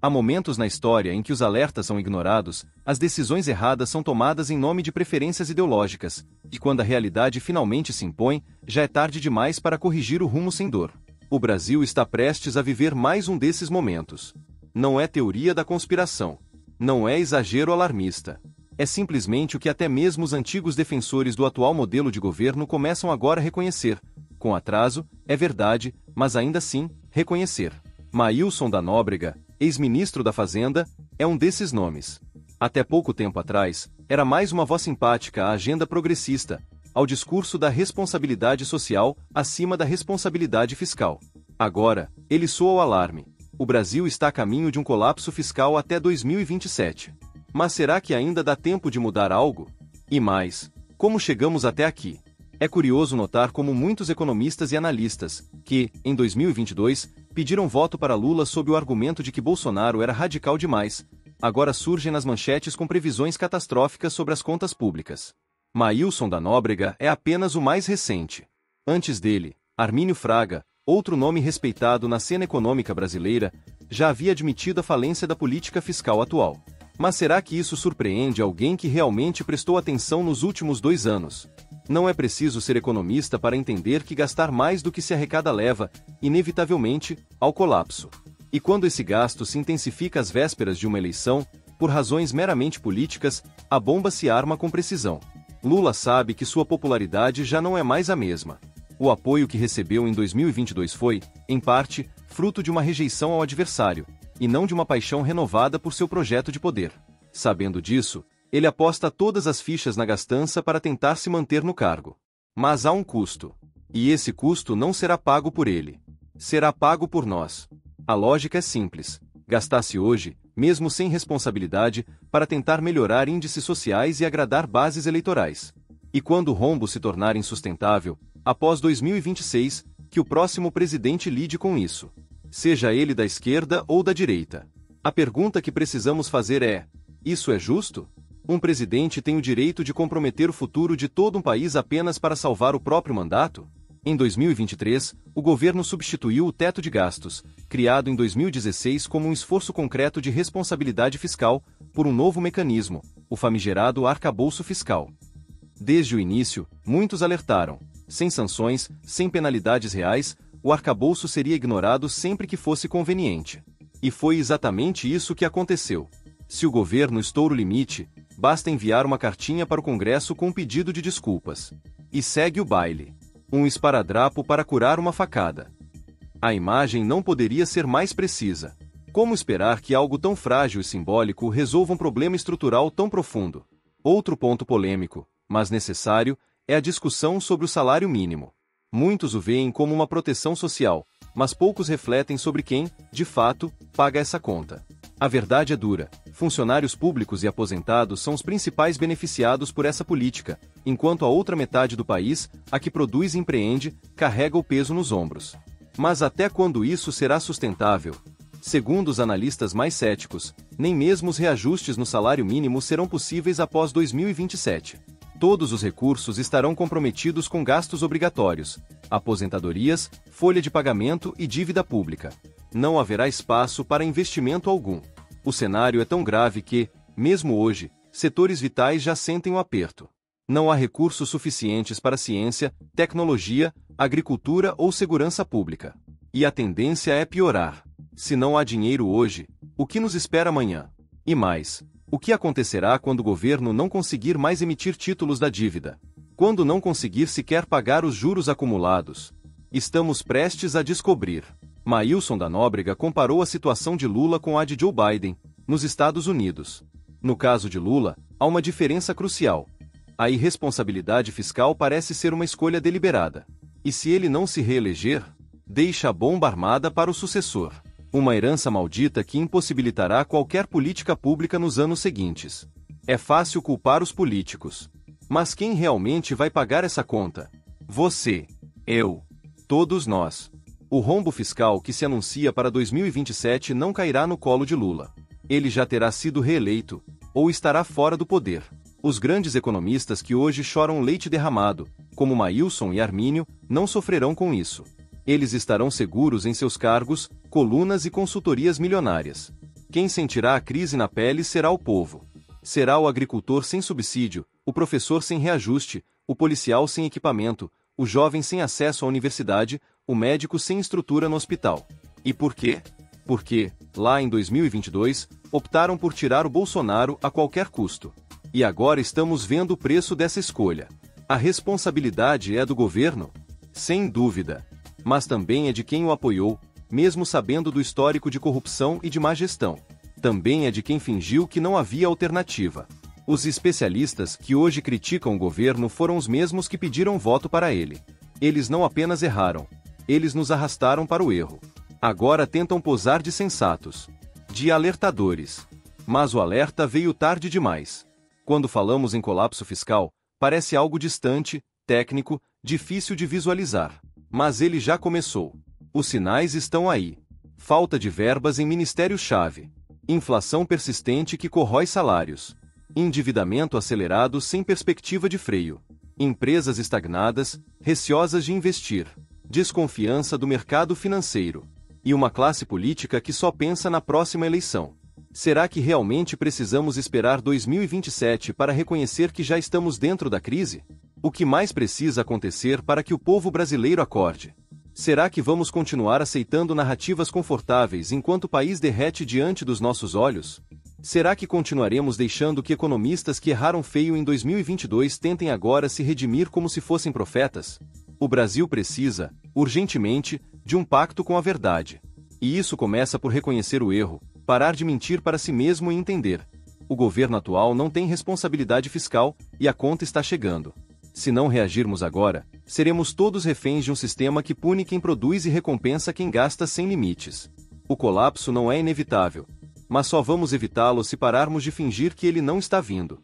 Há momentos na história em que os alertas são ignorados, as decisões erradas são tomadas em nome de preferências ideológicas, e quando a realidade finalmente se impõe, já é tarde demais para corrigir o rumo sem dor. O Brasil está prestes a viver mais um desses momentos. Não é teoria da conspiração. Não é exagero alarmista. É simplesmente o que até mesmo os antigos defensores do atual modelo de governo começam agora a reconhecer. Com atraso, é verdade, mas ainda assim, reconhecer. Maílson da Nóbrega, ex-ministro da Fazenda, é um desses nomes. Até pouco tempo atrás, era mais uma voz simpática à agenda progressista, ao discurso da responsabilidade social acima da responsabilidade fiscal. Agora, ele soa o alarme. O Brasil está a caminho de um colapso fiscal até 2027. Mas será que ainda dá tempo de mudar algo? E mais, como chegamos até aqui? É curioso notar como muitos economistas e analistas, que, em 2022, pediram voto para Lula sob o argumento de que Bolsonaro era radical demais, agora surgem nas manchetes com previsões catastróficas sobre as contas públicas. Maílson da Nóbrega é apenas o mais recente. Antes dele, Armínio Fraga, outro nome respeitado na cena econômica brasileira, já havia admitido a falência da política fiscal atual. Mas será que isso surpreende alguém que realmente prestou atenção nos últimos 2 anos? Não é preciso ser economista para entender que gastar mais do que se arrecada leva, inevitavelmente, ao colapso. E quando esse gasto se intensifica às vésperas de uma eleição, por razões meramente políticas, a bomba se arma com precisão. Lula sabe que sua popularidade já não é mais a mesma. O apoio que recebeu em 2022 foi, em parte, fruto de uma rejeição ao adversário, e não de uma paixão renovada por seu projeto de poder. Sabendo disso, ele aposta todas as fichas na gastança para tentar se manter no cargo. Mas há um custo. E esse custo não será pago por ele. Será pago por nós. A lógica é simples. Gastar-se hoje, mesmo sem responsabilidade, para tentar melhorar índices sociais e agradar bases eleitorais. E quando o rombo se tornar insustentável, após 2026, que o próximo presidente lide com isso. Seja ele da esquerda ou da direita. A pergunta que precisamos fazer é: isso é justo? Um presidente tem o direito de comprometer o futuro de todo um país apenas para salvar o próprio mandato? Em 2023, o governo substituiu o teto de gastos, criado em 2016 como um esforço concreto de responsabilidade fiscal, por um novo mecanismo, o famigerado arcabouço fiscal. Desde o início, muitos alertaram: sem sanções, sem penalidades reais, o arcabouço seria ignorado sempre que fosse conveniente. E foi exatamente isso que aconteceu. Se o governo estoura o limite, basta enviar uma cartinha para o Congresso com um pedido de desculpas. E segue o baile. Um esparadrapo para curar uma facada. A imagem não poderia ser mais precisa. Como esperar que algo tão frágil e simbólico resolva um problema estrutural tão profundo? Outro ponto polêmico, mas necessário, é a discussão sobre o salário mínimo. Muitos o veem como uma proteção social, mas poucos refletem sobre quem, de fato, paga essa conta. A verdade é dura: funcionários públicos e aposentados são os principais beneficiados por essa política, enquanto a outra metade do país, a que produz e empreende, carrega o peso nos ombros. Mas até quando isso será sustentável? Segundo os analistas mais céticos, nem mesmo os reajustes no salário mínimo serão possíveis após 2027. Todos os recursos estarão comprometidos com gastos obrigatórios, aposentadorias, folha de pagamento e dívida pública. Não haverá espaço para investimento algum. O cenário é tão grave que, mesmo hoje, setores vitais já sentem o aperto. Não há recursos suficientes para ciência, tecnologia, agricultura ou segurança pública. E a tendência é piorar. Se não há dinheiro hoje, o que nos espera amanhã? E mais, o que acontecerá quando o governo não conseguir mais emitir títulos da dívida? Quando não conseguir sequer pagar os juros acumulados? Estamos prestes a descobrir. Maílson da Nóbrega comparou a situação de Lula com a de Joe Biden, nos Estados Unidos. No caso de Lula, há uma diferença crucial. A irresponsabilidade fiscal parece ser uma escolha deliberada. E se ele não se reeleger, deixa a bomba armada para o sucessor. Uma herança maldita que impossibilitará qualquer política pública nos anos seguintes. É fácil culpar os políticos. Mas quem realmente vai pagar essa conta? Você. Eu. Todos nós. O rombo fiscal que se anuncia para 2027 não cairá no colo de Lula. Ele já terá sido reeleito, ou estará fora do poder. Os grandes economistas que hoje choram leite derramado, como Maílson e Armínio, não sofrerão com isso. Eles estarão seguros em seus cargos, colunas e consultorias milionárias. Quem sentirá a crise na pele será o povo. Será o agricultor sem subsídio, o professor sem reajuste, o policial sem equipamento, o jovem sem acesso à universidade, o médico sem estrutura no hospital. E por quê? Porque, lá em 2022, optaram por tirar o Bolsonaro a qualquer custo. E agora estamos vendo o preço dessa escolha. A responsabilidade é do governo? Sem dúvida. Mas também é de quem o apoiou, mesmo sabendo do histórico de corrupção e de má gestão. Também é de quem fingiu que não havia alternativa. Os especialistas que hoje criticam o governo foram os mesmos que pediram voto para ele. Eles não apenas erraram, eles nos arrastaram para o erro. Agora tentam posar de sensatos, de alertadores. Mas o alerta veio tarde demais. Quando falamos em colapso fiscal, parece algo distante, técnico, difícil de visualizar. Mas ele já começou. Os sinais estão aí. Falta de verbas em ministérios-chave. Inflação persistente que corrói salários. Endividamento acelerado sem perspectiva de freio. Empresas estagnadas, receosas de investir. Desconfiança do mercado financeiro. E uma classe política que só pensa na próxima eleição. Será que realmente precisamos esperar 2027 para reconhecer que já estamos dentro da crise? O que mais precisa acontecer para que o povo brasileiro acorde? Será que vamos continuar aceitando narrativas confortáveis enquanto o país derrete diante dos nossos olhos? Será que continuaremos deixando que economistas que erraram feio em 2022 tentem agora se redimir como se fossem profetas? O Brasil precisa, urgentemente, de um pacto com a verdade. E isso começa por reconhecer o erro, parar de mentir para si mesmo e entender. O governo atual não tem responsabilidade fiscal e a conta está chegando. Se não reagirmos agora, seremos todos reféns de um sistema que pune quem produz e recompensa quem gasta sem limites. O colapso não é inevitável, mas só vamos evitá-lo se pararmos de fingir que ele não está vindo.